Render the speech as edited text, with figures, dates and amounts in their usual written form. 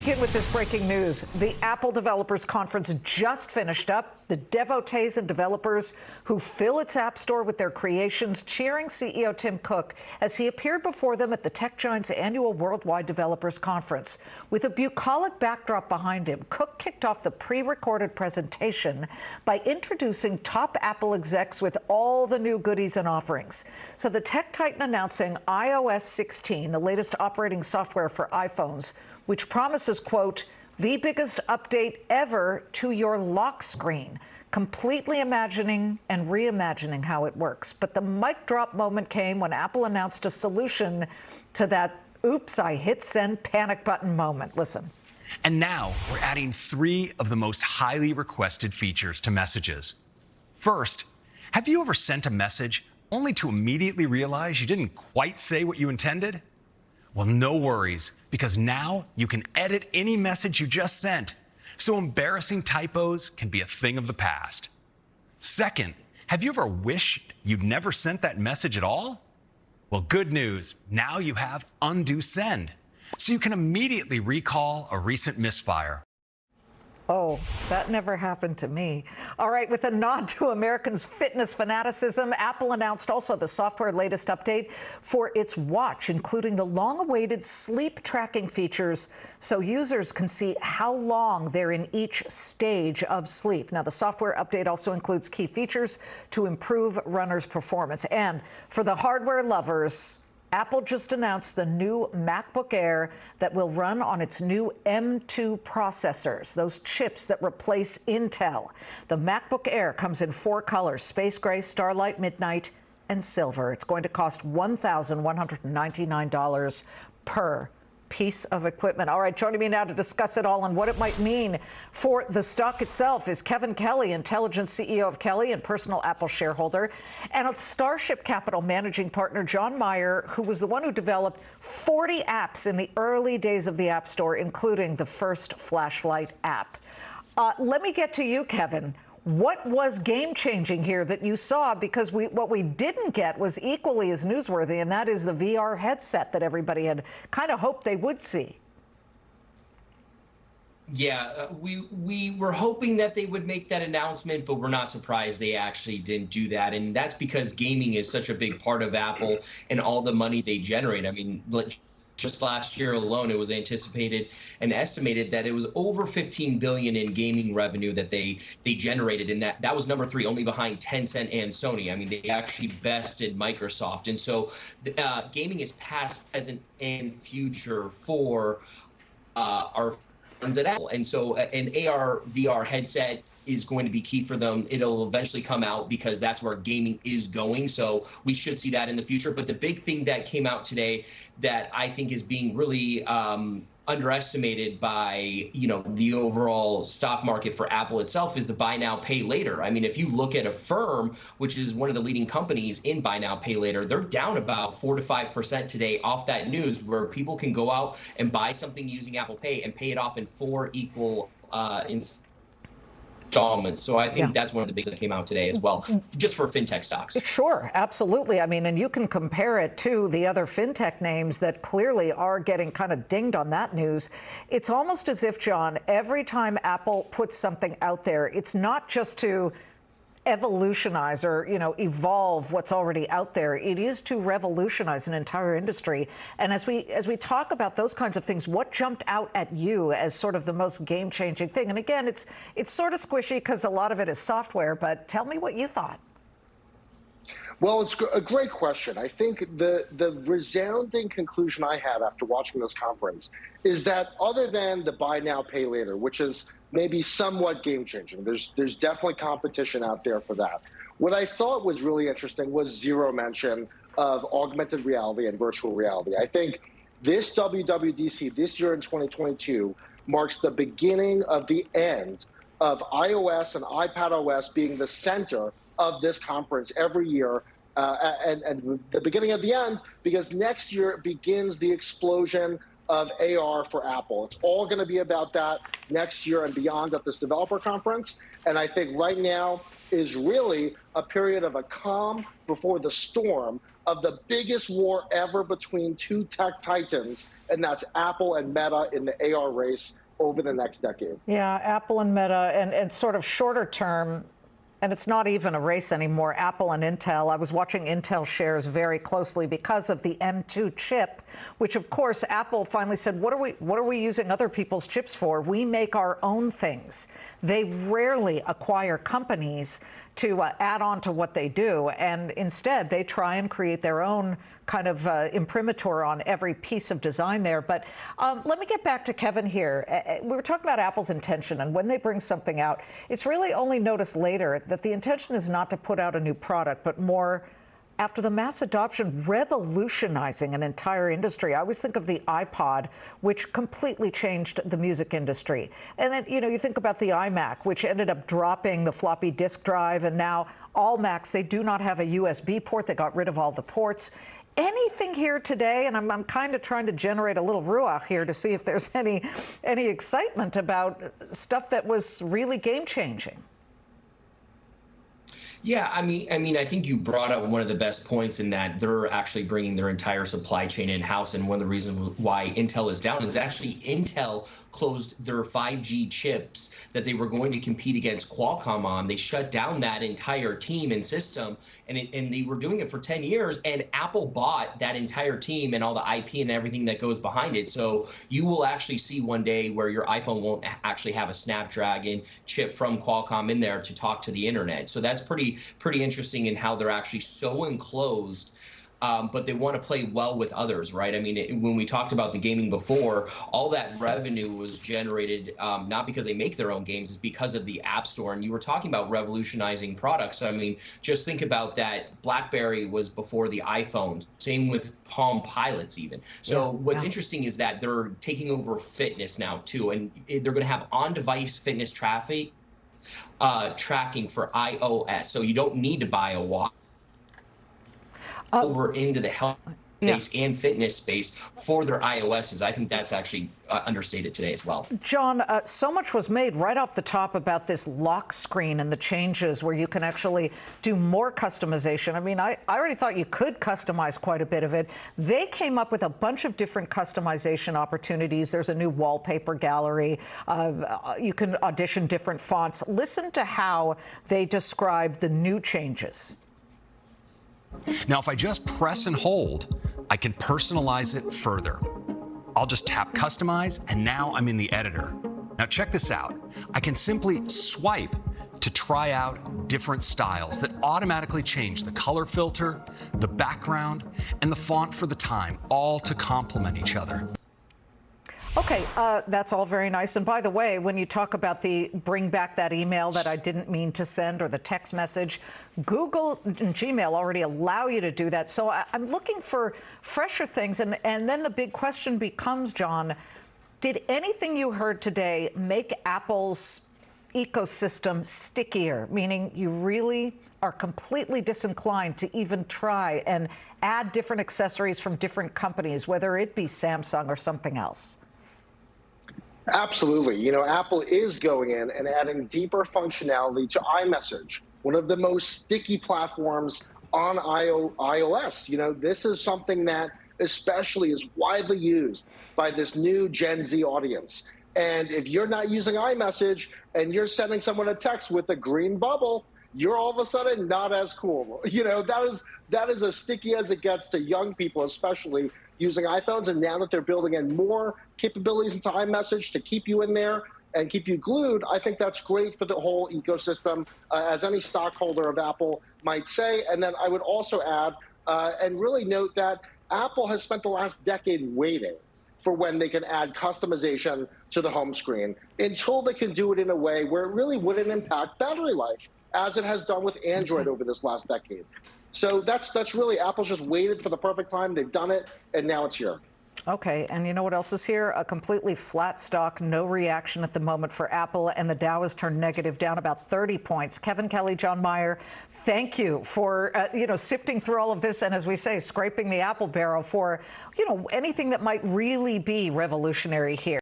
begin with this breaking news. The Apple Developers Conference just finished up. The devotees and developers who fill its app store with their creations cheering CEO Tim Cook as he appeared before them at the tech giant's annual Worldwide Developers Conference. With a bucolic backdrop behind him, Cook kicked off the pre-recorded presentation by introducing top Apple execs with all the new goodies and offerings. So the tech titan announcing iOS 16, the latest operating software for iPhones, which promises, quote, the biggest update ever to your lock screen, completely imagining and reimagining how it works. But the mic drop moment came when Apple announced a solution to that oops, I hit send panic button moment. Listen. And now we're adding 3 of the most highly requested features to messages. First, have you ever sent a message only to immediately realize you didn't quite say what you intended? Well, no worries, because now you can edit any message you just sent, so embarrassing typos can be a thing of the past. Second, have you ever wished you'd never sent that message at all? Well, good news, now you have undo send, so you can immediately recall a recent misfire. Oh, that never happened to me. All right, with a nod to Americans' fitness fanaticism, Apple announced also the software latest update for its watch, including the long-awaited sleep tracking features so users can see how long they're in each stage of sleep. Now, the software update also includes key features to improve runners' performance. And for the hardware lovers, Apple just announced the new MacBook Air that will run on its new M2 processors, those chips that replace Intel. The MacBook Air comes in 4 colors: space gray, starlight, midnight, and silver. It's going to cost $1,199 per piece of equipment. All right, joining me now to discuss it all and what it might mean for the stock itself is Kevin Kelly, Intelligence CEO of Kelly and personal Apple shareholder, and a Starship Capital managing partner, John Meyer, who was the one who developed 40 apps in the early days of the App Store, including the first flashlight app. Let me get to you, Kevin. What was game-changing here that you saw? Because what we didn't get was equally as newsworthy, and that is the VR headset that everybody had kind of hoped they would see. Yeah, we were hoping that they would make that announcement, but we're not surprised they actually didn't do that. And that's because gaming is such a big part of Apple and all the money they generate. I mean, just last year alone, it was anticipated and estimated that it was over $15 billion in gaming revenue that they generated, and that was number 3, only behind Tencent and Sony. I mean, they actually bested Microsoft, and so gaming is past, present, and future for our friends at Apple. And so an AR VR headset is going to be key for them. It'll eventually come out because that's where gaming is going. So we should see that in the future. But the big thing that came out today that I think is being really underestimated by, the overall stock market for Apple itself is the buy now, pay later. I mean, if you look at Affirm, which is one of the leading companies in buy now, pay later, they're down about 4 to 5% today off that news, where people can go out and buy something using Apple Pay and pay it off in 4 equal installments. So I think that's one of the big things that came out today as well, just for fintech stocks. Sure, absolutely. I mean, and you can compare it to the other fintech names that clearly are getting kind of dinged on that news. It's almost as if, John, every time Apple puts something out there, it's not just to evolutionize or, evolve what's already out there. It is to revolutionize an entire industry. And as we talk about those kinds of things, what jumped out at you as sort of the most game-changing thing? And again, it's sort of squishy because a lot of it is software, but tell me what you thought. Well, it's a great question. I think the resounding conclusion I had after watching this conference is that other than the buy now, pay later, which is maybe somewhat game-changing, there's definitely competition out there for that. What I thought was really interesting was zero mention of augmented reality and virtual reality. I think this WWDC this year in 2022 marks the beginning of the end of iOS and iPadOS being the center of this conference every year, and the beginning of the end, because next year begins the explosion of AR for Apple. It's all going to be about that next year and beyond at this developer conference. And I think right now is really a period of a calm before the storm of the biggest war ever between two tech titans, and that's Apple and Meta in the AR race over the next decade. Yeah, Apple and Meta, and sort of shorter term, and it's not even a race anymore, Apple and Intel. I was watching Intel shares very closely because of the M2 chip, which of course Apple finally said, what are we using other people's chips for? We make our own things. They rarely acquire companies to add on to what they do, and instead they try and create their own kind of imprimatur on every piece of design there. But let me get back to Kevin here. We were talking about Apple's intention, and when they bring something out, it's really only noticed later that the intention is not to put out a new product, but more after the mass adoption, revolutionizing an entire industry. I always think of the iPod, which completely changed the music industry. And then, you think about the iMac, which ended up dropping the floppy disk drive, and now all Macs, they do not have a USB port. They got rid of all the ports. Anything here today, and I'm kind of trying to generate a little ruach here to see if there's any excitement about stuff that was really game-changing. Yeah, I mean, I think you brought up one of the best points in that they're actually bringing their entire supply chain in-house, and one of the reasons why Intel is down is actually Intel closed their 5G chips that they were going to compete against Qualcomm on. They shut down that entire team and system, and they were doing it for 10 years, and Apple bought that entire team and all the IP and everything that goes behind it. So you will actually see one day where your iPhone won't actually have a Snapdragon chip from Qualcomm in there to talk to the internet. So that's pretty interesting in how they're actually so enclosed, but they want to play well with others, right? I mean, when we talked about the gaming before, all that revenue was generated not because they make their own games, it's because of the App Store. And you were talking about revolutionizing products. I mean, just think about that. BlackBerry was before the iPhone. Same with Palm Pilots even. So what's interesting is that they're taking over fitness now too, and they're going to have on-device fitness tracking for iOS, so you don't need to buy a watch over into the health space and fitness space for their iOSs. I think that's actually understated today as well. John, so much was made right off the top about this lock screen and the changes where you can actually do more customization. I mean, I already thought you could customize quite a bit of it. They came up with a bunch of different customization opportunities. There's a new wallpaper gallery. You can audition different fonts. Listen to how they describe the new changes. Now, if I just press and hold, I can personalize it further. I'll just tap Customize, and now I'm in the editor. Now check this out. I can simply swipe to try out different styles that automatically change the color filter, the background, and the font for the time, all to complement each other. Okay, that's all very nice. And by the way, when you talk about the bring back that email that I didn't mean to send or the text message, Google and Gmail already allow you to do that. So I'm looking for fresher things. And then the big question becomes, John, did anything you heard today make Apple's ecosystem stickier, meaning you really are completely disinclined to even try and add different accessories from different companies, whether it be Samsung or something else? Absolutely. You know, Apple is going in and adding deeper functionality to iMessage, one of the most sticky platforms on iOS. You know, this is something that especially is widely used by this new Gen Z audience. And if you're not using iMessage and you're sending someone a text with a green bubble, you're all of a sudden not as cool. You know, that is as sticky as it gets to young people, especially using iPhones. And now that they're building in more capabilities into iMessage to keep you in there and keep you glued, I think that's great for the whole ecosystem, as any stockholder of Apple might say. And then I would also add and really note that Apple has spent the last decade waiting for when they can add customization to the home screen until they can do it in a way where it really wouldn't impact battery life, as it has done with Android over this last decade. So that's really, Apple's just waited for the perfect time. They've done it, and now it's here. Okay, and you know what else is here? A completely flat stock, no reaction at the moment for Apple, and the Dow has turned negative, down about 30 points. Kevin Kelly, John Meyer, thank you for sifting through all of this, and as we say, scraping the apple barrel for anything that might really be revolutionary here.